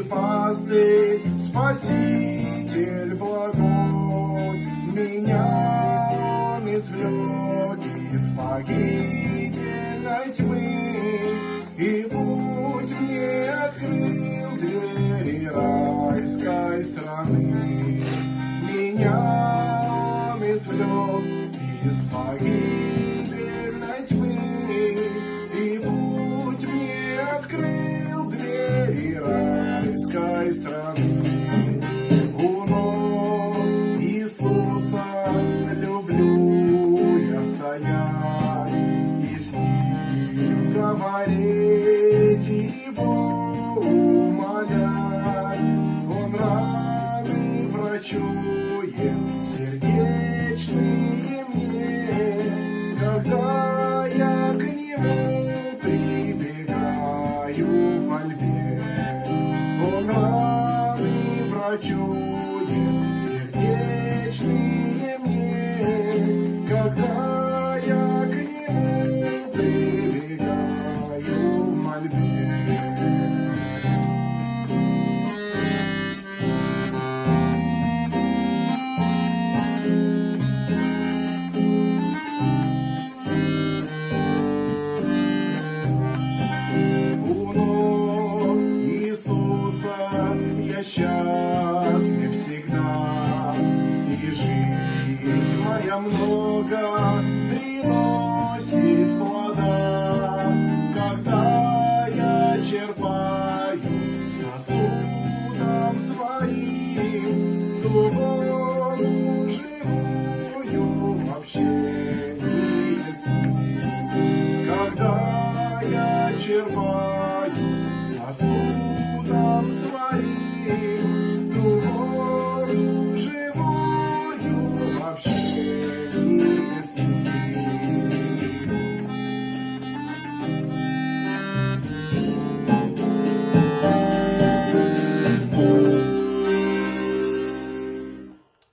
пастырь, Спаситель благой, меня Он извлек из погибельной тьмы, и путь мне открыл двери райской страны. Меня Он извлек из погибельной тьмы, и путь мне открыл двери райской страны. У ног Иисуса люблю я стоять и с Ним говорить, Его умолять. Он раны врачует сердечные мне, когда я к Нему прибегаю в мольбе. Он раны врачует сердечные мне, когда я к Нему прибегаю в мольбе. Я счастлив всегда, и жизнь моя много приносит плода, когда я черпаю сосуд